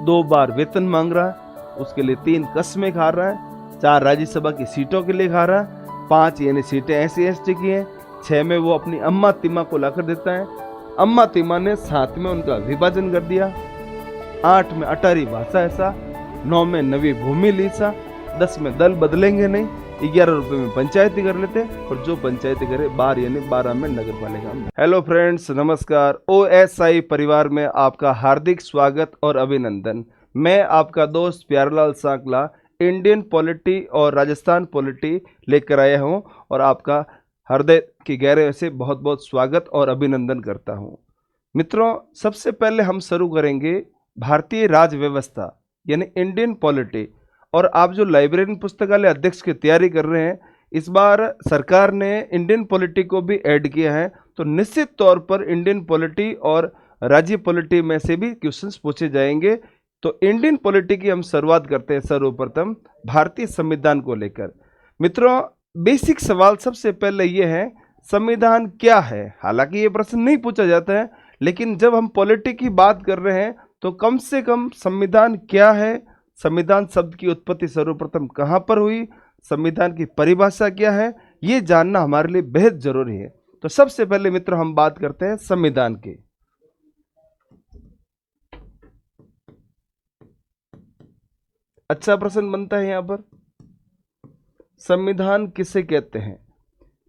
2 बार वेतन मांग रहा है, उसके लिए 3 कस्में खा रहा है, 4 राज्यसभा की सीटों के लिए खा रहा है, 5 यानी सीटें SC/ST की हैं, 6 में वो अपनी अम्मा तिम्मा को लाकर देता है, अम्मा तिम्मा ने 7 में उनका विभाजन कर दिया, 8 में अटारी भाषा ऐसा, 9 में नवी भूमि लीसा, 10 में दल बदलेंगे नहीं, 11 रुपए में पंचायती कर लेते और जो पंचायती करे 12 यानी 12 में नगर पालिका में। हेलो फ्रेंड्स, नमस्कार। OSI परिवार में आपका हार्दिक स्वागत और अभिनंदन। मैं आपका दोस्त प्यारेलाल सांकला इंडियन पॉलिटी और राजस्थान पॉलिटी लेकर आया हूं और आपका हृदय की गहराई से बहुत बहुत स्वागत और अभिनंदन करता हूं। मित्रों, सबसे पहले हम शुरू करेंगे भारतीय राज व्यवस्था यानी इंडियन पॉलिटी। और आप जो लाइब्रेरियन पुस्तकालय अध्यक्ष की तैयारी कर रहे हैं, इस बार सरकार ने इंडियन पॉलिटी को भी ऐड किया है, तो निश्चित तौर पर इंडियन पॉलिटी और राज्य पॉलिटी में से भी क्वेश्चंस पूछे जाएंगे। तो इंडियन पॉलिटी की हम शुरुआत करते हैं सर्वप्रथम भारतीय संविधान को लेकर। मित्रों, बेसिक सवाल सबसे पहले ये है, संविधान क्या है? हालांकि ये प्रश्न नहीं पूछा जाता है, लेकिन जब हम पॉलिटी की बात कर रहे हैं तो कम से कम संविधान क्या है, संविधान शब्द की उत्पत्ति सर्वप्रथम कहां पर हुई, संविधान की परिभाषा क्या है, ये जानना हमारे लिए बेहद जरूरी है। तो सबसे पहले मित्रों हम बात करते हैं संविधान की। अच्छा प्रश्न बनता है यहां पर, संविधान किसे कहते हैं?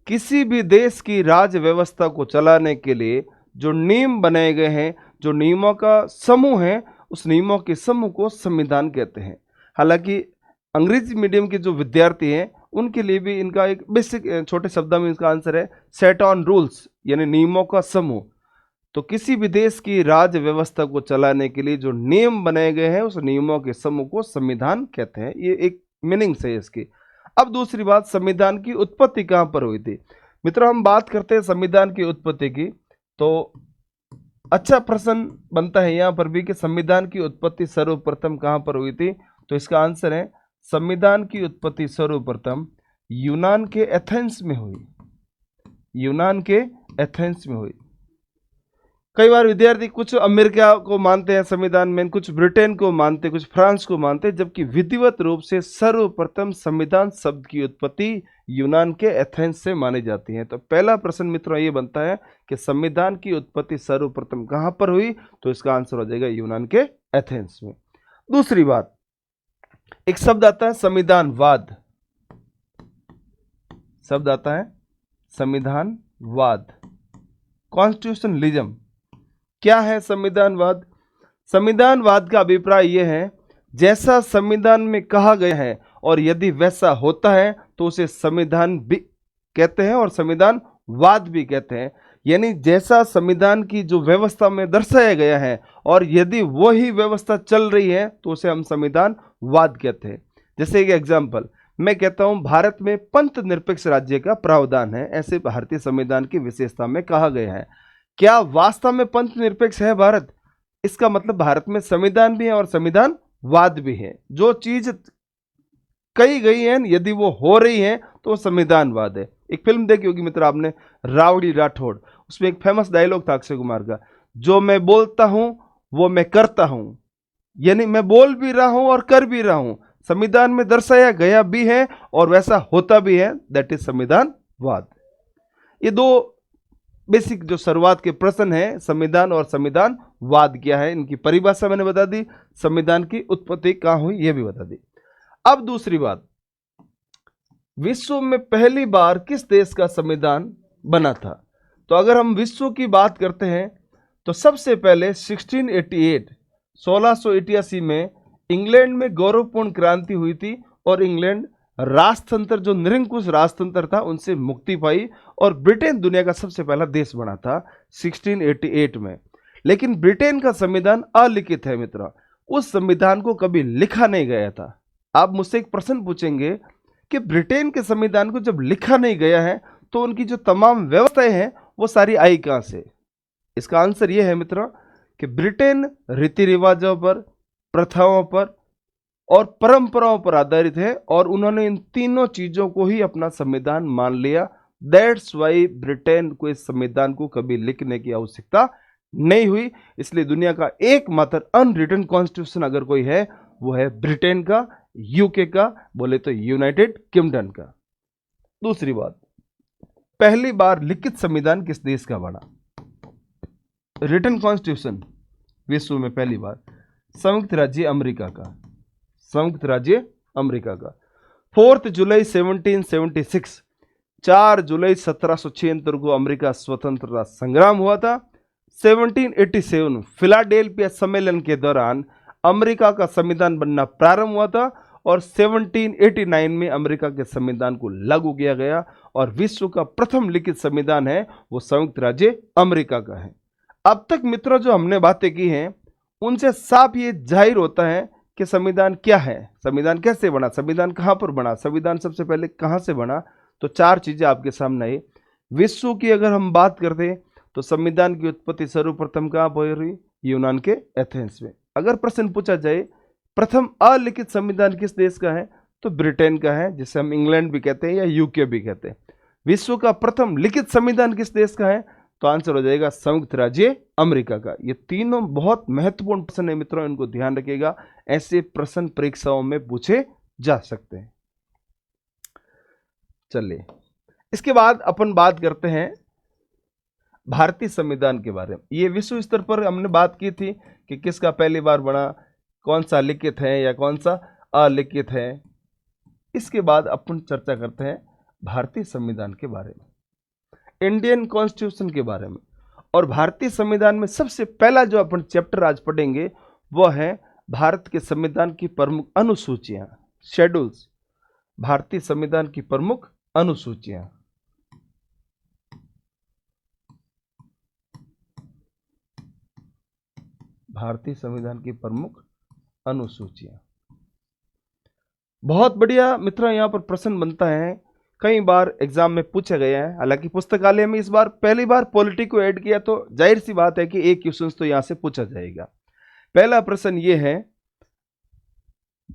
किसी भी देश की राज व्यवस्था को चलाने के लिए जो नियम बनाए गए हैं, जो नियमों का समूह है, उस नियमों के समूह को संविधान कहते हैं। हालांकि अंग्रेजी मीडियम के जो विद्यार्थी हैं उनके लिए भी इनका एक बेसिक छोटे शब्दों में इसका आंसर है सेट ऑन रूल्स यानी नियमों का समूह। तो किसी भी देश की राज व्यवस्था को चलाने के लिए जो नियम बनाए गए हैं उस नियमों के समूह को संविधान कहते हैं। ये एक मीनिंग्स है इसकी। अब दूसरी बात, संविधान की उत्पत्ति कहां पर हुई थी? मित्रों, हम बात करते हैं संविधान की उत्पत्ति की, तो अच्छा प्रश्न बनता है यहां पर भी कि संविधान की उत्पत्ति सर्वप्रथम कहां पर हुई थी? तो इसका आंसर है संविधान की उत्पत्ति सर्वप्रथम यूनान के एथेंस में हुई। यूनान के एथेंस में हुई। कई बार विद्यार्थी कुछ अमेरिका को मानते हैं संविधान में, कुछ ब्रिटेन को मानते, कुछ फ्रांस को मानते, जबकि विधिवत रूप से सर्वप्रथम संविधान शब्द की उत्पत्ति यूनान के एथेंस से मानी जाती है। तो पहला प्रश्न मित्रों ये बनता है कि संविधान की उत्पत्ति सर्वप्रथम कहां पर हुई? तो इसका आंसर हो जाएगा यूनान के एथेंस में। दूसरी बात, एक शब्द आता है संविधानवाद। शब्द आता है संविधानवाद, कॉन्स्टिट्यूशनलिज्म। क्या है संविधानवाद? संविधानवाद का अभिप्राय यह है, जैसा संविधान में कहा गया है और यदि वैसा होता है तो उसे संविधान भी कहते हैं और संविधानवाद भी कहते हैं। यानी जैसा संविधान की जो व्यवस्था में दर्शाया गया है और यदि वही व्यवस्था चल रही है तो उसे हम संविधानवाद कहते हैं। जैसे एक एग्जाम्पल, मैं कहता हूं भारत में पंथ निरपेक्ष राज्य का प्रावधान है, ऐसे भारतीय संविधान की विशेषता में कहा गया है। क्या वास्तव में पंथ निरपेक्ष है भारत? इसका मतलब भारत में संविधान भी है और संविधानवाद भी है। जो चीज कही गई है यदि वो हो रही है तो संविधानवाद है। एक फिल्म देखी होगी मित्र आपने, रावड़ी राठौड़, उसमें एक फेमस डायलॉग था अक्षय कुमार का, जो मैं बोलता हूं वो मैं करता हूं। यानी मैं बोल भी रहा हूं और कर भी रहा हूं, संविधान में दर्शाया गया भी है और वैसा होता भी है, दैट इज संविधानवाद। ये दो बेसिक जो शुरुआत के प्रश्न है, संविधान और संविधानवाद क्या है, इनकी परिभाषा मैंने बता दी, संविधान की उत्पत्ति कहां हुई यह भी बता दी। अब दूसरी बात, विश्व में पहली बार किस देश का संविधान बना था? तो अगर हम विश्व की बात करते हैं तो सबसे पहले 1688 में इंग्लैंड में गौरवपूर्ण क्रांति हुई थी और इंग्लैंड राजतंत्र, जो निरंकुश राजतंत्र था, उनसे मुक्ति पाई और ब्रिटेन दुनिया का सबसे पहला देश बना था 1688 में। लेकिन ब्रिटेन का संविधान अलिखित है मित्र, उस संविधान को कभी लिखा नहीं गया था। आप मुझसे एक प्रश्न पूछेंगे कि ब्रिटेन के संविधान को जब लिखा नहीं गया है तो उनकी जो तमाम व्यवस्थाएं हैं वो सारी आई कहां से? इसका आंसर यह है मित्र कि ब्रिटेन रीति रिवाजों पर, प्रथाओं पर और परंपराओं पर आधारित है और उन्होंने इन तीनों चीजों को ही अपना संविधान मान लिया। दैट्स वाई ब्रिटेन को इस संविधान को कभी लिखने की आवश्यकता नहीं हुई। इसलिए दुनिया का एकमात्र अनरिटन कॉन्स्टिट्यूशन अगर कोई है वो है ब्रिटेन का, यूके का, बोले तो यूनाइटेड किंगडम का। दूसरी बात, पहली बार लिखित संविधान किस देश का बना? रिटन कॉन्स्टिट्यूशन विश्व में पहली बार संयुक्त राज्य अमेरिका का, संयुक्त राज्य अमेरिका का। 4 जुलाई 1776, 4 जुलाई 1776 को अमेरिका स्वतंत्रता संग्राम हुआ था। 1787 फिलाडेल्फिया सम्मेलन के दौरान अमेरिका का संविधान बनना प्रारंभ हुआ था और 1789 में अमेरिका के संविधान को लागू किया गया और विश्व का प्रथम लिखित संविधान है वो संयुक्त राज्य अमेरिका का है। अब तक मित्रों जो हमने बातें की हैं उनसे साफ ये जाहिर होता है कि संविधान क्या है, संविधान कैसे बना, संविधान कहां पर बना, संविधान सबसे पहले कहां से बना। तो चार चीजें आपके सामने आई। विश्व की अगर हम बात करते हैं तो संविधान की उत्पत्ति सर्वप्रथम कहां पर हुई? यूनान के एथेंस में। अगर प्रश्न पूछा जाए प्रथम अलिखित संविधान किस देश का है तो ब्रिटेन का है, जिसे हम इंग्लैंड भी कहते हैं या यूके भी कहते हैं। विश्व का प्रथम लिखित संविधान किस देश का है तो आंसर हो जाएगा संयुक्त राज्य अमेरिका का। ये तीनों बहुत महत्वपूर्ण प्रश्न है मित्रों, इनको ध्यान रखिएगा, ऐसे प्रश्न परीक्षाओं में पूछे जा सकते हैं। चलिए इसके बाद अपन बात करते हैं भारतीय संविधान के बारे में। ये विश्व स्तर पर हमने बात की थी कि किसका पहली बार बना, कौन सा लिखित है या कौन सा अलिखित है। इसके बाद अपन चर्चा करते हैं भारतीय संविधान के बारे में, इंडियन कॉन्स्टिट्यूशन के बारे में। और भारतीय संविधान में सबसे पहला जो अपन चैप्टर आज पढ़ेंगे वो है भारत के संविधान की प्रमुख अनुसूचियां, शेड्यूल्स, भारतीय संविधान की प्रमुख अनुसूचियां। भारतीय संविधान की प्रमुख अनुसूचियां। बहुत बढ़िया मित्रों, यहां पर प्रश्न बनता है, कई बार एग्जाम में पूछा गया है। हालांकि पुस्तकालय में इस बार पहली बार पॉलिटी को ऐड किया तो जाहिर सी बात है कि एक क्वेश्चन तो यहां से पूछा जाएगा। पहला प्रश्न यह है,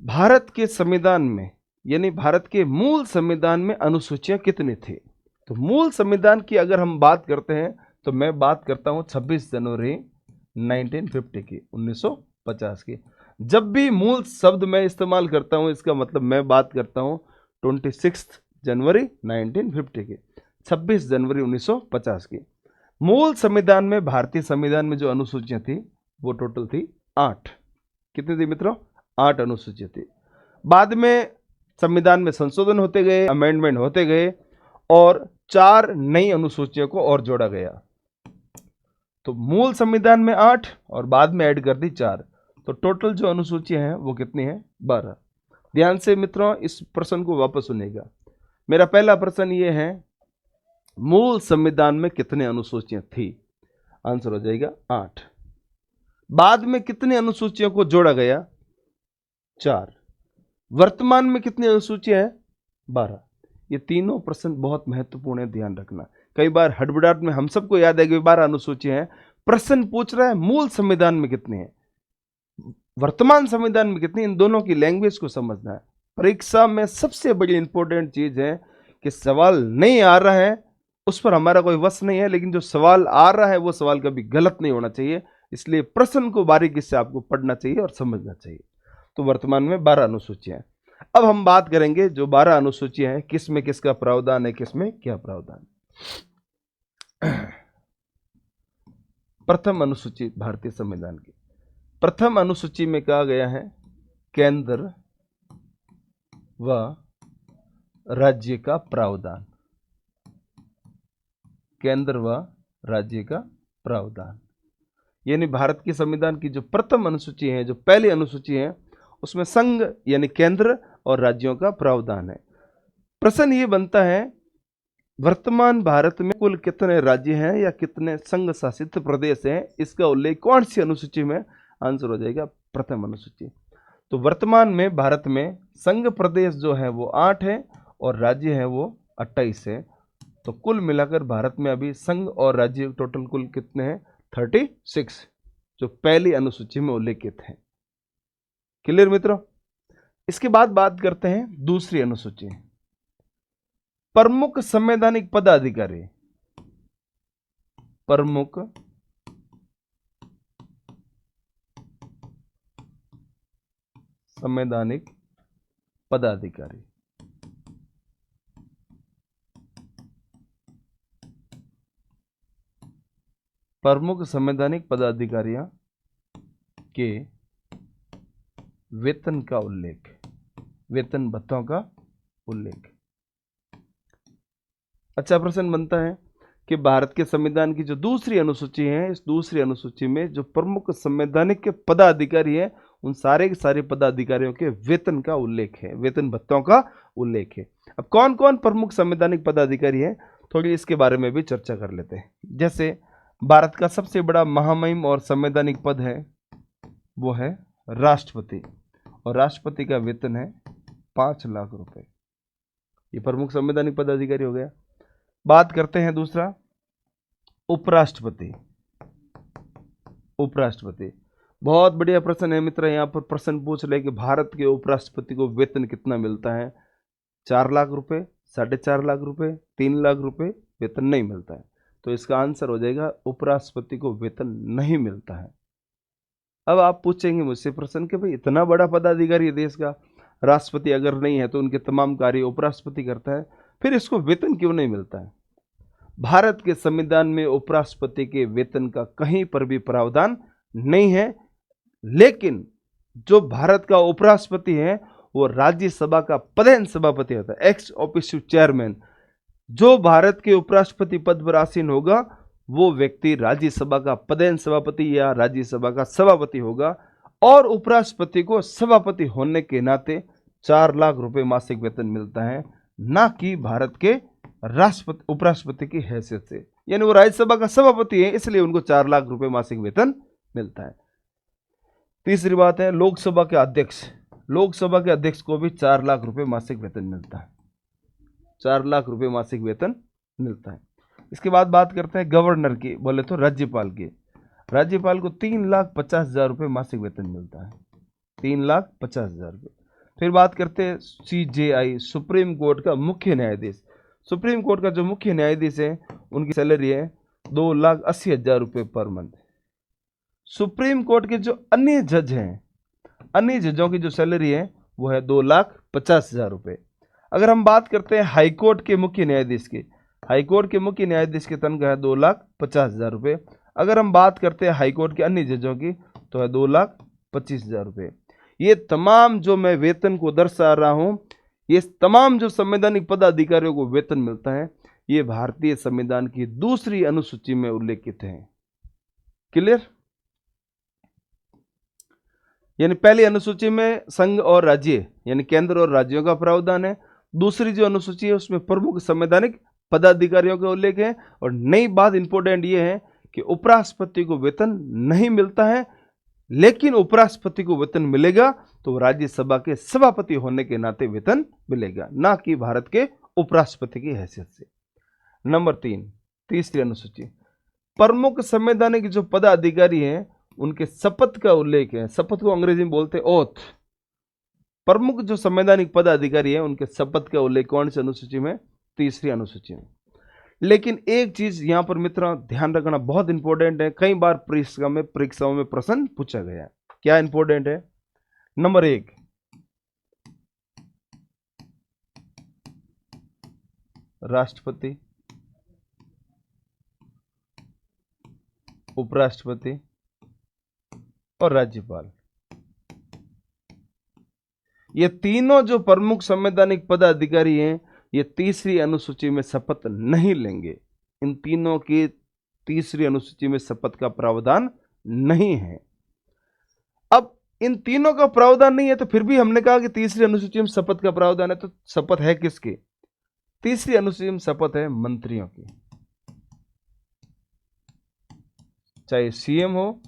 भारत के संविधान में यानी भारत के मूल संविधान में अनुसूचियां कितनी थी? तो मूल संविधान की अगर हम बात करते हैं तो मैं बात करता हूं 26 जनवरी 1950 की, 1950 की। जब भी मूल शब्द मैं इस्तेमाल करता हूं इसका मतलब मैं बात करता हूं 26 जनवरी 1950 की, 26 जनवरी 1950 की। मूल संविधान में, भारतीय संविधान में जो अनुसूचियां थी वो टोटल थी 8। कितनी थी मित्रों? 8 अनुसूचियां थी। बाद में संविधान में संशोधन होते गए, अमेंडमेंट होते गए और 4 नई अनुसूचियों को और जोड़ा गया। तो मूल संविधान में 8 और बाद में ऐड कर दी 4, तो टोटल जो अनुसूचियां हैं वो कितनी है? 12। ध्यान से मित्रों इस प्रश्न को वापस सुनिएगा। मेरा पहला प्रश्न ये है, मूल संविधान में कितने अनुसूचियां थी? आंसर हो जाएगा 8। बाद में कितनी अनुसूचियों को जोड़ा गया? 4। वर्तमान में कितनी अनुसूचियां हैं? 12। ये तीनों प्रश्न बहुत महत्वपूर्ण है, ध्यान रखना। कई बार हड़बड़ाहट में हम सबको याद है कि 12 अनुसूचियां हैं, प्रश्न पूछ रहा है मूल संविधान में कितनी है, वर्तमान संविधान में कितनी, इन दोनों की लैंग्वेज को समझना है। परीक्षा में सबसे बड़ी इंपॉर्टेंट चीज है कि सवाल नहीं आ रहा है उस पर हमारा कोई वश नहीं है, लेकिन जो सवाल आ रहा है वो सवाल कभी गलत नहीं होना चाहिए। इसलिए प्रश्न को बारीकी से आपको पढ़ना चाहिए और समझना चाहिए। तो वर्तमान में 12 अनुसूचियां हैं। अब हम बात करेंगे जो 12 अनुसूचियां हैं किस में किसका प्रावधान है, किस में क्या प्रावधान। प्रथम अनुसूची भारतीय संविधान की, प्रथम अनुसूची में कहा गया है केंद्र व राज्य का प्रावधान, केंद्र व राज्य का प्रावधान। यानी भारत के संविधान की जो प्रथम अनुसूची है, जो पहली अनुसूची है, उसमें संघ यानी केंद्र और राज्यों का प्रावधान है। प्रश्न ये बनता है वर्तमान भारत में कुल कितने राज्य हैं या कितने संघ शासित प्रदेश हैं, इसका उल्लेख कौन सी अनुसूची में? आंसर हो जाएगा प्रथम अनुसूची। तो वर्तमान में भारत में संघ प्रदेश जो है वो 8 है और राज्य है वो 28 है। तो कुल मिलाकर भारत में अभी संघ और राज्य टोटल कुल कितने हैं? 36, जो पहली अनुसूची में उल्लेखित है। क्लियर मित्रों? इसके बाद बात करते हैं दूसरी अनुसूची, प्रमुख संवैधानिक पदाधिकारी, प्रमुख संवैधानिक पदाधिकारी। प्रमुख संवैधानिक पदाधिकारियों के वेतन का उल्लेख, वेतन भत्तों का उल्लेख। अच्छा प्रश्न बनता है कि भारत के संविधान की जो दूसरी अनुसूची है, इस दूसरी अनुसूची में जो प्रमुख संवैधानिक के पदाधिकारी हैं, उन सारे के सारे पदाधिकारियों के वेतन का उल्लेख है, वेतन भत्तों का उल्लेख है। अब कौन कौन प्रमुख संवैधानिक पदाधिकारी हैं, थोड़ी इसके बारे में भी चर्चा कर लेते हैं। जैसे भारत का सबसे बड़ा महामहिम और संवैधानिक पद है वो है राष्ट्रपति, और राष्ट्रपति का वेतन है 5 लाख रुपए। ये प्रमुख संवैधानिक पदाधिकारी हो गया। बात करते हैं दूसरा उपराष्ट्रपति। उपराष्ट्रपति बहुत बढ़िया प्रश्न है मित्र। यहाँ पर प्रश्न पूछ रहे कि भारत के उपराष्ट्रपति को वेतन कितना मिलता है। 4 लाख रुपए, 4.5 लाख रुपए, 3 लाख रुपए वेतन नहीं मिलता है। तो इसका आंसर हो जाएगा उपराष्ट्रपति को वेतन नहीं मिलता है। अब आप पूछेंगे मुझसे प्रश्न कि भाई इतना बड़ा पदाधिकारी है देश का, राष्ट्रपति अगर नहीं है तो उनके तमाम कार्य उपराष्ट्रपति करता है, फिर इसको वेतन क्यों नहीं मिलता है। भारत के संविधान में उपराष्ट्रपति के वेतन का कहीं पर भी प्रावधान नहीं है, लेकिन जो भारत का उपराष्ट्रपति है वो राज्यसभा का पदेन सभापति होता है, एक्स ऑफिशियो चेयरमैन। जो भारत के उपराष्ट्रपति पद पर आसीन होगा वो व्यक्ति राज्यसभा का पदेन सभापति या राज्यसभा का सभापति होगा, और उपराष्ट्रपति को सभापति होने के नाते 4 लाख रुपए मासिक वेतन मिलता है, ना कि भारत के राष्ट्रपति उपराष्ट्रपति की हैसियत से। यानी वो राज्यसभा का सभापति है, इसलिए उनको 4 लाख रुपए मासिक वेतन मिलता है। तीसरी बात है लोकसभा के अध्यक्ष। लोकसभा के अध्यक्ष को भी 4 लाख रुपए मासिक वेतन मिलता है, 4 लाख रुपए मासिक वेतन मिलता है। इसके बाद बात करते हैं गवर्नर की, बोले तो राज्यपाल की। राज्यपाल को 3,50,000 रुपये मासिक वेतन मिलता है, 3,50,000 रुपये। फिर बात करते हैं CJI, सुप्रीम कोर्ट का मुख्य न्यायाधीश। सुप्रीम कोर्ट का जो मुख्य न्यायाधीश है उनकी सैलरी है 2,80,000 रुपये पर मंथ। सुप्रीम कोर्ट के जो अन्य जज हैं, अन्य जजों की जो सैलरी है वो है 2,50,000 रुपये। अगर हम बात करते हैं हाईकोर्ट के मुख्य न्यायाधीश की, हाईकोर्ट के मुख्य न्यायाधीश की तनख्वाह है 2,50,000 रुपये। अगर हम बात करते हैं हाईकोर्ट के अन्य जजों की तो है 2,25,000 रुपये। ये तमाम जो मैं वेतन को दर्शा रहा हूं, ये तमाम जो संवैधानिक पदाधिकारियों को वेतन मिलता है, ये भारतीय संविधान की दूसरी अनुसूची में उल्लेखित है। क्लियर? यानी पहली अनुसूची में संघ और राज्य यानी केंद्र और राज्यों का प्रावधान है, दूसरी जो अनुसूची है उसमें प्रमुख संवैधानिक पदाधिकारियों का उल्लेख है। और नई बात इंपॉर्टेंट ये है कि उपराष्ट्रपति को वेतन नहीं मिलता है, लेकिन उपराष्ट्रपति को वेतन मिलेगा तो राज्यसभा के सभापति होने के नाते वेतन मिलेगा, ना कि भारत के उपराष्ट्रपति की हैसियत से। नंबर 3, तीसरी अनुसूची, प्रमुख संवैधानिक जो पदाधिकारी हैं उनके शपथ का उल्लेख है। शपथ को अंग्रेजी में बोलते हैं ओथ। प्रमुख जो संवैधानिक पदाधिकारी हैं उनके शपथ का उल्लेख कौन सी अनुसूची में? तीसरी अनुसूची में। लेकिन एक चीज यहां पर मित्रों ध्यान रखना बहुत इंपॉर्टेंट है, कई बार परीक्षाओं में प्रश्न पूछा गया है। क्या इंपॉर्टेंट है? नंबर 1, राष्ट्रपति, उपराष्ट्रपति और राज्यपाल, ये तीनों जो प्रमुख संवैधानिक पदाधिकारी हैं ये तीसरी अनुसूची में शपथ नहीं लेंगे। इन तीनों की तीसरी अनुसूची में शपथ का प्रावधान नहीं है। अब इन तीनों का प्रावधान नहीं है तो फिर भी हमने कहा कि तीसरी अनुसूची में शपथ का प्रावधान है, तो शपथ है किसकी? तीसरी अनुसूची में शपथ है मंत्रियों की, चाहे सीएम हो,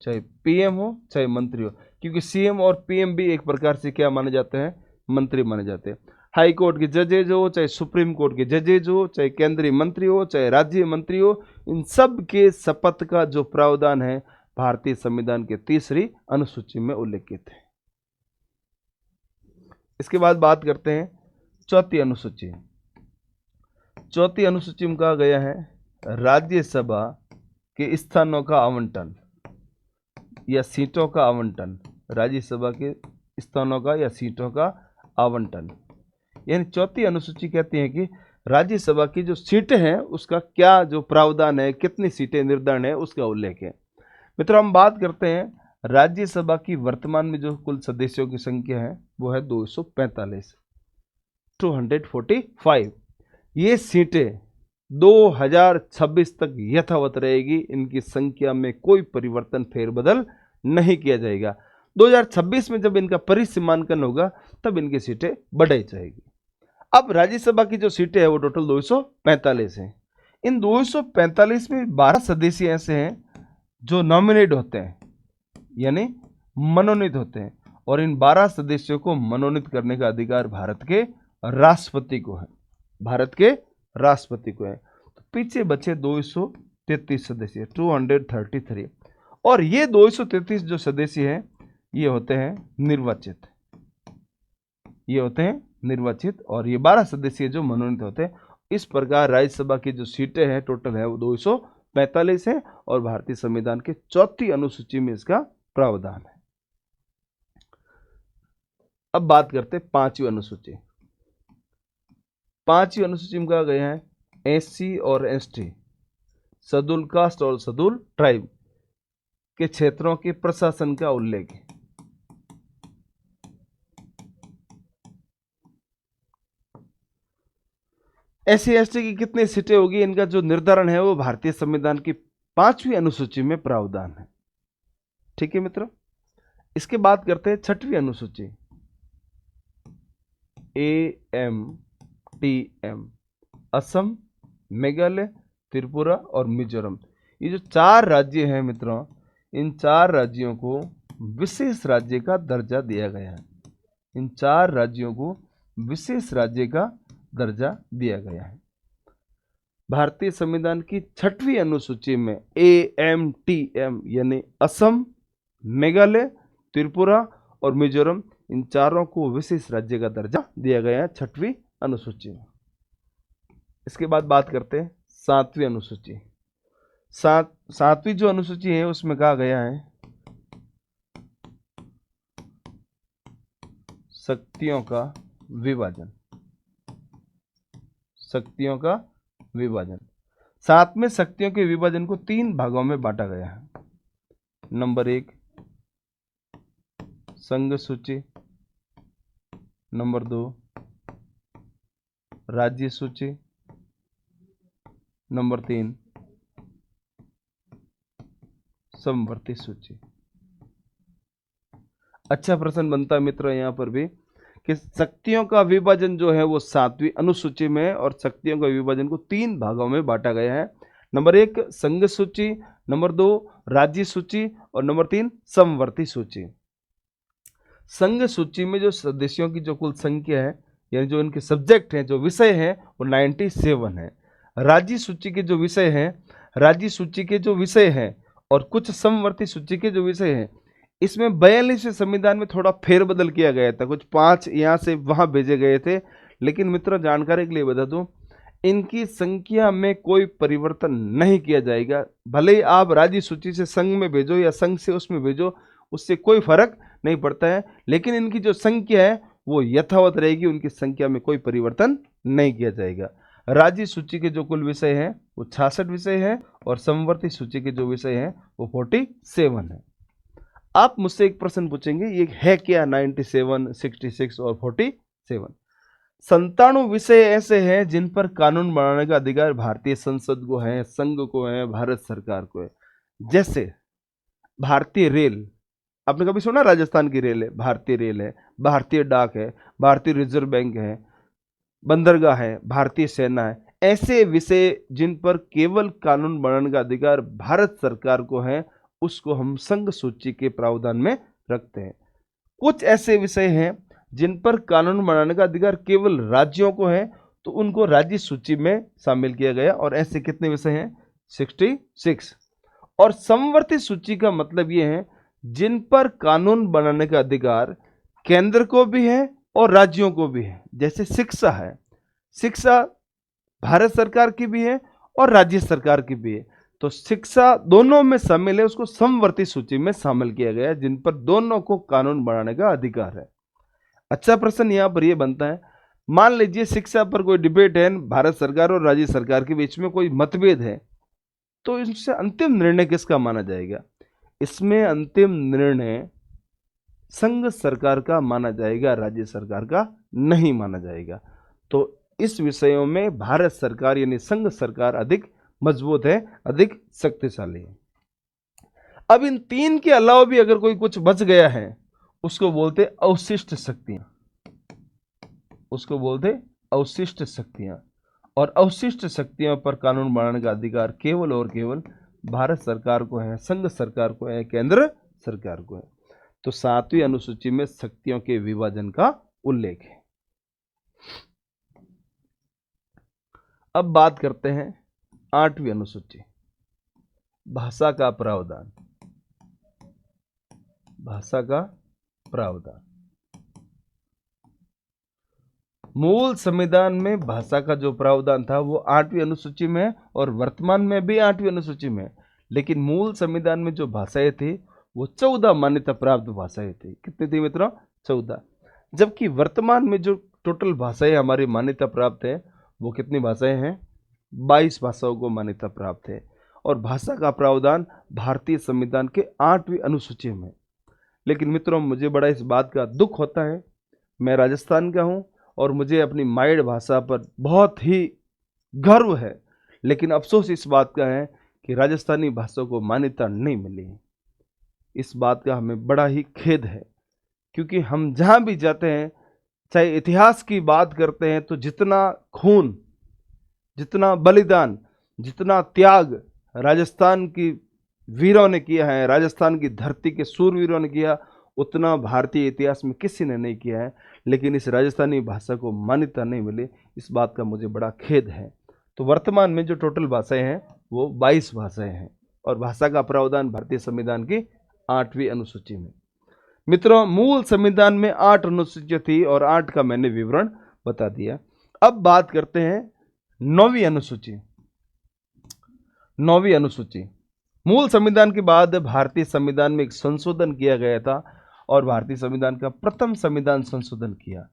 चाहे पीएम हो, चाहे मंत्री हो, क्योंकि सीएम और पीएम भी एक प्रकार से क्या माने जाते हैं? मंत्री माने जाते हैं। हाई कोर्ट के जजेज हो, चाहे सुप्रीम कोर्ट के जजेज हो, चाहे केंद्रीय मंत्री हो, चाहे राज्य मंत्री हो, इन सब के शपथ का जो प्रावधान है भारतीय संविधान के तीसरी अनुसूची में उल्लेखित है। इसके बाद बात करते हैं चौथी अनुसूची। चौथी अनुसूची में कहा गया है राज्यसभा के स्थानों का आवंटन या सीटों का आवंटन। राज्यसभा के स्थानों का या सीटों का आवंटन। यानी चौथी अनुसूची कहती है कि राज्यसभा की जो सीटें हैं उसका क्या जो प्रावधान है, कितनी सीटें निर्धारण है, उसका उल्लेख है। मित्रों, हम बात करते हैं राज्यसभा की वर्तमान में जो कुल सदस्यों की संख्या है वो है 245, 245। ये सीटें 2026 तक यथावत रहेगी, इनकी संख्या में कोई परिवर्तन फेरबदल नहीं किया जाएगा। 2026 में जब इनका परिसीमांकन होगा तब इनकी सीटें बढ़ाई जाएगी। अब राज्यसभा की जो सीटें हैं वो टोटल 245 हैं। इन 245 में 12 सदस्य ऐसे हैं जो नॉमिनेट होते हैं, यानी मनोनीत होते हैं, और इन 12 सदस्यों को मनोनीत करने का अधिकार भारत के राष्ट्रपति को है, भारत के राष्ट्रपति को है। तो पीछे बचे 233 सदस्य, 233, और ये 233 जो सदस्य हैं ये होते हैं निर्वाचित, ये होते हैं निर्वाचित, और ये 12 सदस्य जो मनोनीत होते हैं। इस प्रकार राज्यसभा की जो सीटें हैं टोटल है वो 245 है, और भारतीय संविधान के चौथी अनुसूची में इसका प्रावधान है। अब बात करते हैं पांचवी अनुसूची। पांचवी अनुसूची में कहा गया है एससी और एसटी, शेड्यूल कास्ट और शेड्यूल ट्राइब के क्षेत्रों के प्रशासन का उल्लेख है। एससी एसटी की कितनी सीटें होगी, इनका जो निर्धारण है वो भारतीय संविधान की पांचवी अनुसूची में प्रावधान है। ठीक है मित्रों, इसके बाद करते हैं छठवीं अनुसूची, AMTM, असम, मेघालय, त्रिपुरा और मिजोरम। ये जो 4 राज्य हैं मित्रों, इन 4 राज्यों को विशेष राज्य का दर्जा दिया गया है। इन 4 राज्यों को विशेष राज्य का दर्जा दिया गया है। भारतीय संविधान की छठवीं अनुसूची में AMTM यानी असम, मेघालय, त्रिपुरा और मिजोरम, इन चारों को विशेष राज्य का दर्जा दिया गया है छठवीं अनुसूची में। इसके बाद बात करते हैं सातवीं अनुसूची। सातवीं जो अनुसूची है उसमें कहा गया है शक्तियों का विभाजन, शक्तियों का विभाजन। 7 में शक्तियों के विभाजन को 3 भागों में बांटा गया है। नंबर 1 संघ सूची, नंबर 2 राज्य सूची, नंबर 3 समवर्ती सूची। अच्छा प्रश्न बनता है मित्रों यहां पर भी कि शक्तियों का विभाजन जो है वो 7वीं अनुसूची में है, और शक्तियों का विभाजन को 3 भागों में बांटा गया है। नंबर 1 संघ सूची, नंबर 2 राज्य सूची और नंबर 3 समवर्ती सूची। संघ सूची में जो सदस्यों की जो कुल संख्या है, यानी जो इनके सब्जेक्ट हैं, जो विषय हैं, वो 97 है। राज्य सूची के जो विषय हैं, राज्य सूची के जो विषय हैं और कुछ समवर्ती सूची के जो विषय हैं, इसमें 42वें संविधान में थोड़ा फेरबदल किया गया था, कुछ 5 यहाँ से वहाँ भेजे गए थे। लेकिन मित्रों जानकारी के लिए बता दूं, इनकी संख्या में कोई परिवर्तन नहीं किया जाएगा। भले ही आप राज्य सूची से संघ में भेजो या संघ से उसमें भेजो, उससे कोई फर्क नहीं पड़ता है, लेकिन इनकी जो संख्या है वो यथावत रहेगी, उनकी संख्या में कोई परिवर्तन नहीं किया जाएगा। राज्य सूची के जो कुल विषय हैं वो 66 विषय हैं, और समवर्ती सूची के जो विषय हैं वो 47 है। आप मुझसे एक प्रश्न पूछेंगे, ये है क्या 97, 66 और 47? 97 विषय ऐसे हैं जिन पर कानून बनाने का अधिकार भारतीय संसद को है, संघ को है, भारत सरकार को है। जैसे भारतीय रेल, आपने कभी सुना राजस्थान की रेल है, भारतीय रेल है, भारतीय डाक है, भारतीय रिजर्व बैंक है, बंदरगाह है, भारतीय सेना है। ऐसे विषय जिन पर केवल कानून बनाने का अधिकार भारत सरकार को है, उसको हम संघ सूची के प्रावधान में रखते हैं। कुछ ऐसे विषय हैं जिन पर कानून बनाने का अधिकार केवल राज्यों को है, तो उनको राज्य सूची में शामिल किया गया। और ऐसे कितने विषय हैं? 66। और समवर्ती सूची का मतलब यह है जिन पर कानून बनाने का अधिकार केंद्र को भी है और राज्यों को भी है। जैसे शिक्षा है, शिक्षा भारत सरकार की भी है और राज्य सरकार की भी है। तो शिक्षा दोनों में शामिल है, उसको समवर्ती सूची में शामिल किया गया है, जिन पर दोनों को कानून बनाने का अधिकार है। अच्छा प्रश्न यहां पर यह बनता है, मान लीजिए शिक्षा पर कोई डिबेट है, भारत सरकार और राज्य सरकार के बीच में कोई मतभेद है, तो इससे अंतिम निर्णय किसका माना जाएगा? इसमें अंतिम निर्णय संघ सरकार का माना जाएगा, राज्य सरकार का नहीं माना जाएगा। तो इस विषयों में भारत सरकार यानी संघ सरकार अधिक मजबूत है, अधिक शक्तिशाली है। अब इन तीन के अलावा भी अगर कोई कुछ बच गया है, उसको बोलते अवशिष्ट शक्तियां, उसको बोलते अवशिष्ट शक्तियां। और अवशिष्ट शक्तियों पर कानून बनाने का अधिकार केवल और केवल भारत सरकार को है, संघ सरकार को है, केंद्र सरकार को है। तो 7वीं अनुसूची में शक्तियों के विभाजन का उल्लेख है। अब बात करते हैं 8वीं अनुसूची, भाषा का प्रावधान। भाषा का प्रावधान। मूल संविधान में भाषा का जो प्रावधान था वो 8वीं अनुसूची में है और वर्तमान में भी 8वीं अनुसूची में है। लेकिन मूल संविधान में जो भाषाएं थी वो 14 मान्यता प्राप्त भाषाएं थी। कितनी थी मित्रों? 14। जबकि वर्तमान में जो टोटल भाषाएं हमारी मान्यता प्राप्त है वो कितनी भाषाएं हैं? 22 भाषाओं को मान्यता प्राप्त है। और भाषा का प्रावधान भारतीय संविधान के 8वीं अनुसूची में। लेकिन मित्रों, मुझे बड़ा इस बात का दुख होता है, मैं राजस्थान का हूं और मुझे अपनी माइड भाषा पर बहुत ही गर्व है, लेकिन अफसोस इस बात का है कि राजस्थानी भाषा को मान्यता नहीं मिली। इस बात का हमें बड़ा ही खेद है, क्योंकि हम जहां भी जाते हैं, चाहे इतिहास की बात करते हैं, तो जितना खून, जितना बलिदान, जितना त्याग राजस्थान की वीरों ने किया है, राजस्थान की धरती के सूरवीरों ने किया, उतना भारतीय इतिहास में किसी ने नहीं किया है। लेकिन इस राजस्थानी भाषा को मान्यता नहीं मिली, इस बात का मुझे बड़ा खेद है। तो वर्तमान में जो टोटल भाषाएं हैं वो 22 भाषाएं हैं और भाषा का प्रावधान भारतीय संविधान की 8वीं अनुसूची में। मित्रों, मूल संविधान में 8 अनुसूचियां थी और 8 का मैंने विवरण बता दिया। अब बात करते हैं 9वीं अनुसूची। 9वीं अनुसूची, मूल संविधान के बाद भारतीय संविधान में एक संशोधन किया गया था और भारतीय संविधान का प्रथम संविधान संशोधन किया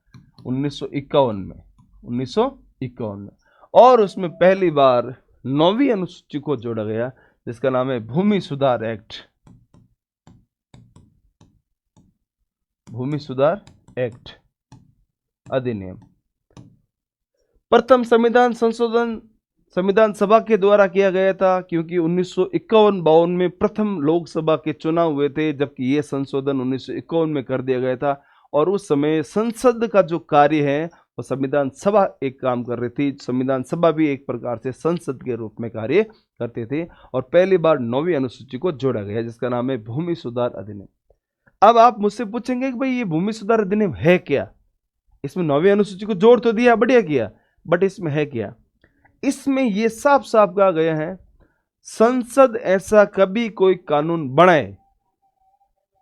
1951 में। 1951 में, और उसमें पहली बार 9वीं अनुसूची को जोड़ा गया, जिसका नाम है भूमि सुधार एक्ट। भूमि सुधार एक्ट अधिनियम। प्रथम संविधान संशोधन संविधान सभा के द्वारा किया गया था, क्योंकि 1951-52 में प्रथम लोकसभा के चुनाव हुए थे, जबकि यह संशोधन 1951 में कर दिया गया था। और उस समय संसद का जो कार्य है वो संविधान सभा एक काम कर रही थी। संविधान सभा भी एक प्रकार से संसद के रूप में कार्य करते थे और पहली बार 9वीं अनुसूची को जोड़ा गया, जिसका नाम है भूमि सुधार अधिनियम। अब आप मुझसे पूछेंगे कि भाई ये भूमि सुधार अधिनियम है क्या? इसमें 9वीं अनुसूची को जोड़ तो दिया, बढ़िया किया, बट इसमें है क्या? इसमें यह साफ साफ कहा गया है, संसद ऐसा कभी कोई कानून बनाए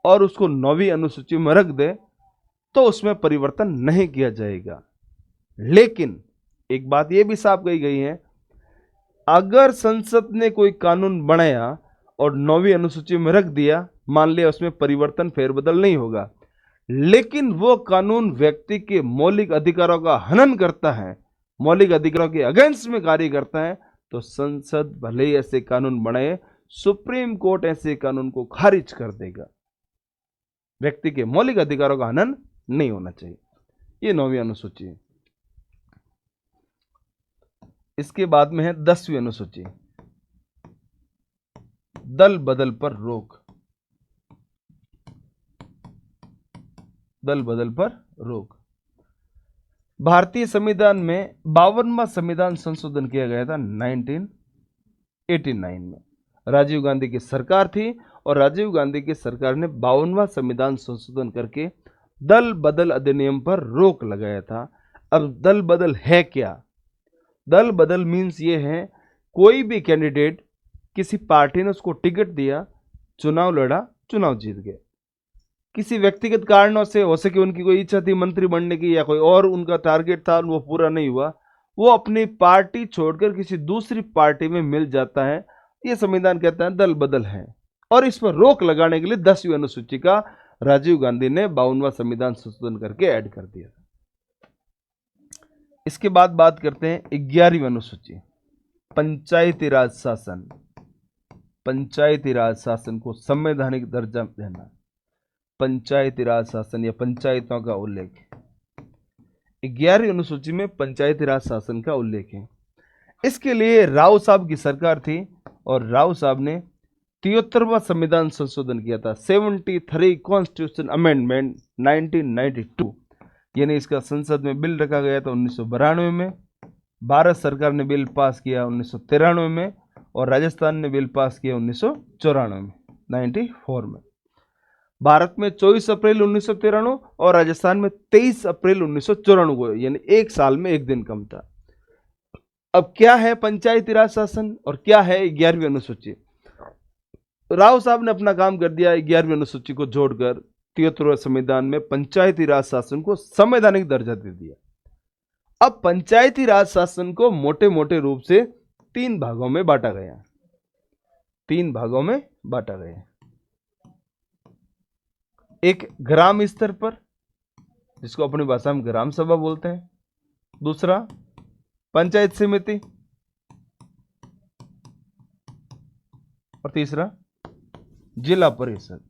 और उसको 9वीं अनुसूची में रख दे तो उसमें परिवर्तन नहीं किया जाएगा। लेकिन एक बात यह भी साफ कही गई है, अगर संसद ने कोई कानून बनाया और 9वीं अनुसूची में रख दिया, मान लिया उसमें परिवर्तन फेरबदल नहीं होगा, लेकिन वो कानून व्यक्ति के मौलिक अधिकारों का हनन करता है, मौलिक अधिकारों के अगेंस्ट में कार्य करता है, तो संसद भले ही ऐसे कानून बनाए, सुप्रीम कोर्ट ऐसे कानून को खारिज कर देगा। व्यक्ति के मौलिक अधिकारों का हनन नहीं होना चाहिए। ये 9वीं अनुसूची है। इसके बाद में है 10वीं अनुसूची, दल बदल पर रोक। दल बदल पर रोक। भारतीय संविधान में 52वां संविधान संशोधन किया गया था 1989 में। राजीव गांधी की सरकार थी और राजीव गांधी की सरकार ने 52वां संविधान संशोधन करके दल बदल अधिनियम पर रोक लगाया था। अब दल बदल है क्या? दल बदल मीन्स ये है, कोई भी कैंडिडेट, किसी पार्टी ने उसको टिकट दिया, चुनाव लड़ा, चुनाव जीत गए, किसी व्यक्तिगत कारणों से, हो सके उनकी कोई इच्छा थी मंत्री बनने की या कोई और उनका टारगेट था, वो पूरा नहीं हुआ, वो अपनी पार्टी छोड़कर किसी दूसरी पार्टी में मिल जाता है ये संविधान कहता है दल बदल है, और इस पर रोक लगाने के लिए 10वीं अनुसूची का राजीव गांधी ने 52वां संविधान संशोधन करके ऐड कर दिया। इसके बाद बात करते हैं 11वीं अनुसूची, पंचायती राज शासन। पंचायती राज शासन को संवैधानिक दर्जा देना, पंचायती राज शासन या पंचायतों का उल्लेख। 11वीं अनुसूची में पंचायती राज शासन का उल्लेख है। इसके लिए राव साहब की सरकार थी और राव साहब ने 73वां संविधान संशोधन किया था, 73 कॉन्स्टिट्यूशन अमेंडमेंट 1992, यानी इसका संसद में बिल रखा गया था 1992 में। भारत सरकार ने बिल पास किया 1993 में और राजस्थान ने बिल पास किया 1994 में, 94 में। भारत में 24 अप्रैल 1993 और राजस्थान में 23 अप्रैल 1994 को, यानी एक साल में एक दिन कम था। अब क्या है पंचायती राज शासन और क्या है 11वीं अनुसूची? राव साहब ने अपना काम कर दिया, 11वीं अनुसूची को जोड़कर 73वें संविधान में पंचायती राज शासन को संवैधानिक दर्जा दे दिया। अब पंचायती राज शासन को मोटे मोटे रूप से 3 भागों में बांटा गया, 3 भागों में बांटा गया। एक ग्राम स्तर पर, जिसको अपनी भाषा में ग्राम सभा बोलते हैं। दूसरा पंचायत समिति, और तीसरा जिला परिषद।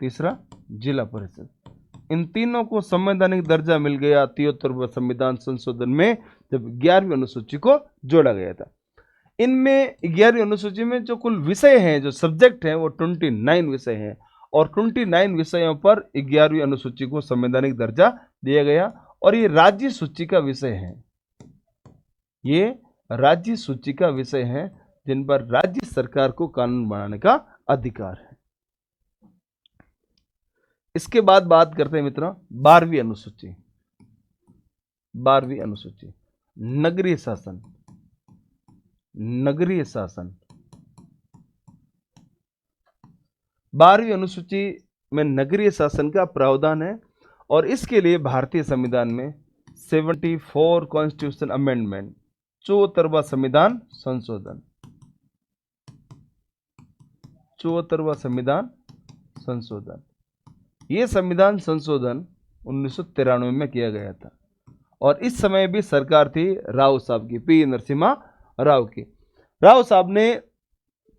तीसरा जिला परिषद। इन तीनों को संवैधानिक दर्जा मिल गया 73वें संविधान संशोधन में, जब 11वीं अनुसूची को जोड़ा गया था। इनमें 11वीं अनुसूची में जो कुल विषय हैं, जो सब्जेक्ट हैं, वो 29 विषय हैं और 29 विषयों पर 11वीं अनुसूची को संवैधानिक दर्जा दिया गया। और ये राज्य सूची का विषय है, ये राज्य सूची का विषय है जिन पर राज्य सरकार को कानून बनाने का अधिकार है। इसके बाद बात करते हैं मित्रों 12वीं अनुसूची। 12वीं अनुसूची नगरीय शासन। नगरीय शासन 12वीं अनुसूची में नगरीय शासन का प्रावधान है और इसके लिए भारतीय संविधान में 74 कॉन्स्टिट्यूशन अमेंडमेंट, 74वां संविधान संशोधन, 74वां संविधान संशोधन, ये संविधान संशोधन 1993 में किया गया था। और इस समय भी सरकार थी राव साहब की, पी नरसिम्हा राव की। राव साहब ने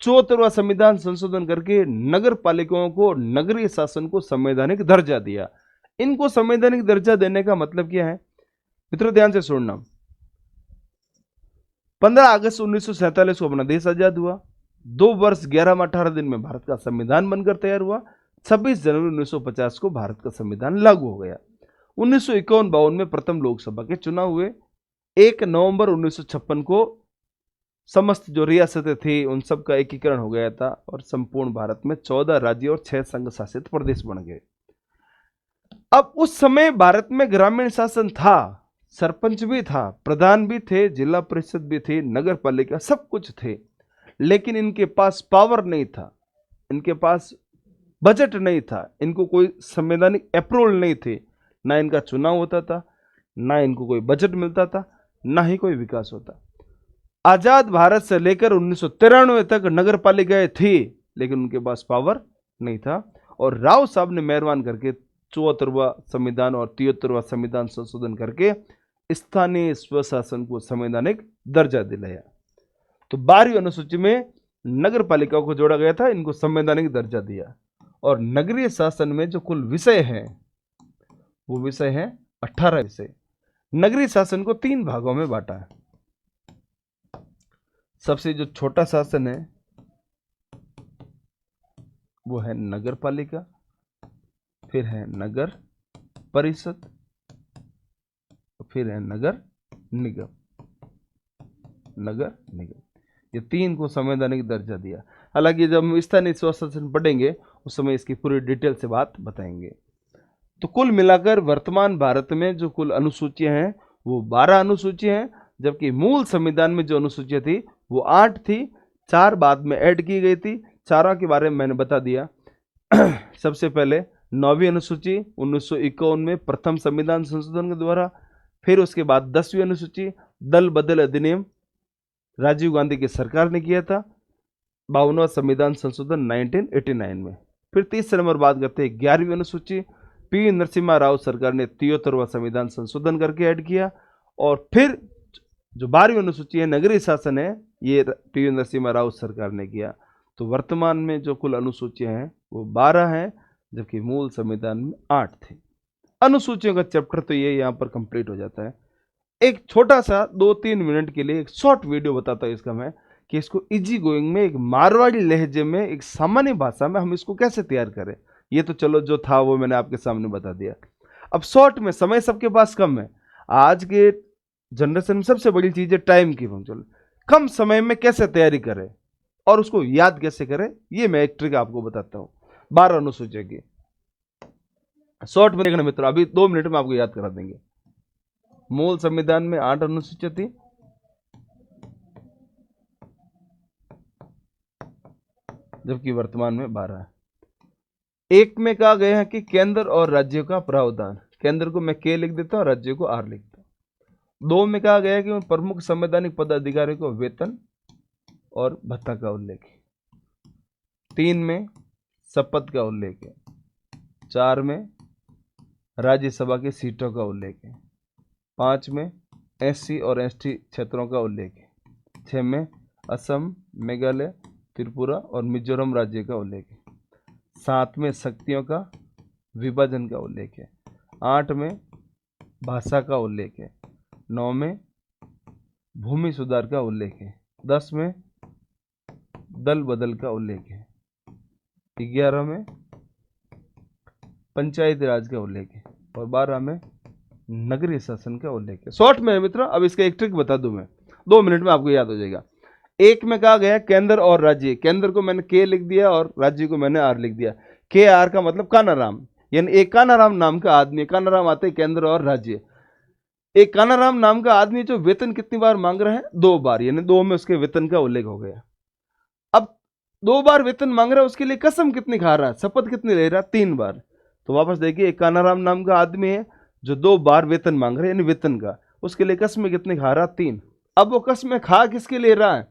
74वां संविधान संशोधन करके नगर पालिकाओं को नगरीय शासन को संवैधानिक दर्जा दिया। इनको संवैधानिक दर्जा देने का मतलब क्या है मित्रों, ध्यान से सुनना। 15 अगस्त 1947 को अपना देश आजाद हुआ। 2 वर्ष 11 माह 18 दिन में भारत का संविधान बनकर तैयार हुआ। 26 जनवरी 1950 को भारत का संविधान लागू हो गया। 1951-52 में प्रथम लोकसभा के चुनाव हुए। 1 नवंबर 1956 को समस्त जो रियासतें थी उन सब का एकीकरण हो गया था और संपूर्ण भारत में 14 राज्य और 6 संघ शासित प्रदेश बन गए। अब उस समय भारत में ग्रामीण शासन था, सरपंच भी था, प्रधान भी थे, जिला परिषद भी थी, नगर पालिका सब कुछ थे, लेकिन इनके पास पावर नहीं था, इनके पास बजट नहीं था, इनको कोई संवैधानिक अप्रूवल नहीं थे, ना इनका चुनाव होता था, ना इनको कोई बजट मिलता था, ना ही कोई विकास होता। आजाद भारत से लेकर 1993 तक नगर पालिकाएं थी, लेकिन उनके पास पावर नहीं था। और राव साहब ने मेहरबान करके 74वां संविधान और 73वां संविधान संशोधन करके स्थानीय स्वशासन को संवैधानिक दर्जा दिलाया। तो 12वीं अनुसूची में नगर पालिकाओं को जोड़ा गया था, इनको संवैधानिक दर्जा दिया। और नगरीय शासन में जो कुल विषय हैं वो विषय हैं 18 विषय। नगरीय शासन को 3 भागों में बांटा है। सबसे जो छोटा शासन है वो है नगर पालिका, फिर है नगर परिषद, फिर है नगर निगम। नगर निगम ये 3 को संवैधानिक दर्जा दिया। हालांकि जब हम स्थानीय स्वशासन पढ़ेंगे उस समय इसकी पूरी डिटेल से बात बताएंगे। तो कुल मिलाकर वर्तमान भारत में जो कुल अनुसूचियां हैं वो 12 अनुसूचियां हैं, जबकि मूल संविधान में जो अनुसूचियां थी वो 8 थी, 4 बाद में ऐड की गई थी। चारों के बारे में मैंने बता दिया। सबसे पहले 9वीं अनुसूची 1951 में प्रथम संविधान संशोधन के द्वारा, फिर उसके बाद 10वीं अनुसूची दल बदल अधिनियम राजीव गांधी की सरकार ने किया था। 52वां संविधान संशोधन 1989 में। फिर तीसरे नंबर बात करते हैं 11वीं अनुसूची, पी नरसिम्हा राव सरकार ने 73वां संविधान संशोधन करके ऐड किया। और फिर जो 12वीं अनुसूची है नगरीय शासन है, ये पी नरसिम्हा राव सरकार ने किया। तो वर्तमान में जो कुल अनुसूचियां हैं वो 12 हैं, जबकि मूल संविधान में 8 थी। अनुसूचियों का चैप्टर तो ये यहाँ पर कंप्लीट हो जाता है। एक छोटा सा 2-3 मिनट के लिए एक शॉर्ट वीडियो बताता हूँ इसका मैं, कि इसको इजी गोइंग में, एक मारवाड़ी लहजे में, एक सामान्य भाषा में हम इसको कैसे तैयार करें। ये तो चलो जो था वो मैंने आपके सामने बता दिया। अब शॉर्ट में, समय सबके पास कम है, आज के जनरेशन में सबसे बड़ी चीज है टाइम की पंक्चुअल। कम समय में कैसे तैयारी करें और उसको याद कैसे करें, ये मैं एक ट्रिक आपको बताता हूँ 12 अनुसूचियों की। शॉर्ट में देखना मित्रों, अभी 2 मिनट में आपको याद करा देंगे। मूल संविधान में 8 अनुसूचियां थी, जबकि वर्तमान में 12 है। एक में कहा गया है कि केंद्र और राज्यों का प्रावधान, केंद्र को मैं के लिख देता हूं, राज्यों को आर लिखता हूं। 2 में कहा गया है कि प्रमुख संवैधानिक पदाधिकारियों को वेतन और भत्ता का उल्लेख है। 3 में शपथ का उल्लेख है। 4 में राज्यसभा की सीटों का उल्लेख है। 5 में एससी और एसटी क्षेत्रों का उल्लेख है। 6 में असम, मेघालय, त्रिपुरा और मिजोरम राज्य का उल्लेख है। 7 में शक्तियों का विभाजन का उल्लेख है। 8 में भाषा का उल्लेख है। 9 में भूमि सुधार का उल्लेख है। 10 में दल बदल का उल्लेख है। 11 में पंचायती राज का उल्लेख है और 12 में नगरीय शासन का उल्लेख है। शॉर्ट में है मित्रों। अब इसका एक ट्रिक बता दूं मैं, 2 मिनट में आपको याद हो जाएगा। एक में कहा गया केंद्र और राज्य, केंद्र को मैंने के लिख दिया और राज्य को मैंने आर लिख दिया। के आर का मतलब कानाराम, यानी एक कानाराम नाम का आदमी, कानाराम आते केंद्र और राज्य। एक कानाराम नाम का आदमी जो वेतन कितनी बार मांग रहा है, 2 बार, यानी 2 में उसके वेतन का उल्लेख हो गया। अब 2 बार वेतन मांग रहा है, उसके लिए कसम कितनी खा रहा है, शपथ कितनी ले रहा है, 3 बार। तो वापस देखिए, एक कानाराम नाम का आदमी है जो 2 बार वेतन मांग रहा है, यानी वेतन का, उसके लिए कसमें कितनी खा रहा, 3। अब वो कसमें खा किसके ले रहा है,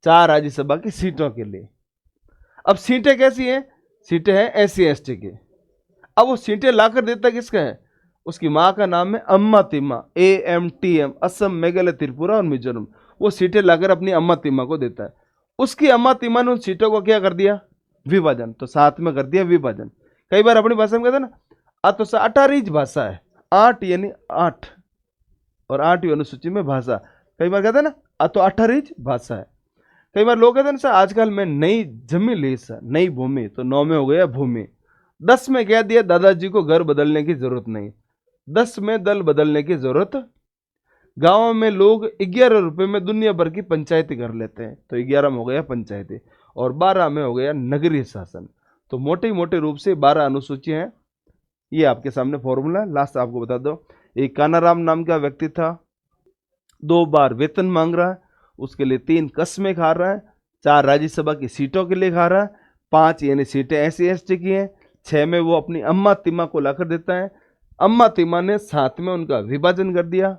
4 राज्यसभा की सीटों के लिए। अब सीटें कैसी हैं, सीटें हैं एससी एसटी की। अब वो सीटें लाकर देता किसका है, उसकी माँ का नाम है अम्मा तिम्मा, AMTM, असम, मेघालय, त्रिपुरा और मिजोरम। वो सीटें लाकर अपनी अम्मा तिम्मा को देता है। उसकी अम्मा तिम्मा ने उन सीटों को क्या कर दिया, विभाजन। तो 7 में कर दिया विभाजन। कई बार अपनी भाषा में कहते हैं ना, तो 18 भाषा है, 8 यानी 8 और 8वीं अनुसूची में भाषा। कई बार कहते हैं ना, तो 18 भाषा है। कई बार लोग कहते हैं ना, सर आजकल में नई जमीन ली सर, नई भूमि, तो 9 में हो गया भूमि। 10 में कह दिया दादाजी को घर बदलने की जरूरत नहीं। 10 में दल बदलने की जरूरत, गांव में लोग 11 रुपए में दुनिया भर की पंचायती कर लेते हैं, तो 11 में हो गया पंचायती। और 12 में हो गया नगरीय शासन। तो मोटे मोटे रूप से 12 अनुसूची हैं। ये आपके सामने फॉर्मूला लास्ट आपको बता दो। एक कानाराम नाम का व्यक्ति था, 2 बार वेतन मांग रहा है, उसके लिए 3 कस्में खा रहा है, 4 राज्यसभा की सीटों के लिए खा रहा है, 5 यानी सीटें एससी एसटी की हैं, 6 में वो अपनी अम्मा तिम्मा को लाकर देता है, अम्मा तिम्मा ने 7 में उनका विभाजन कर दिया,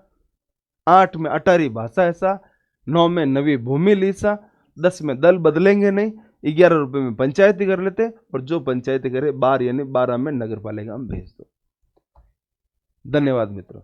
8 में 18 भाषा ऐसा, 9 में नवी भूमि लीसा, 10 में दल बदलेंगे नहीं, 11 रुपए में पंचायती कर लेते, और जो पंचायती करे 12 यानी 12 में नगर पालिका में भेज दो। धन्यवाद मित्रों।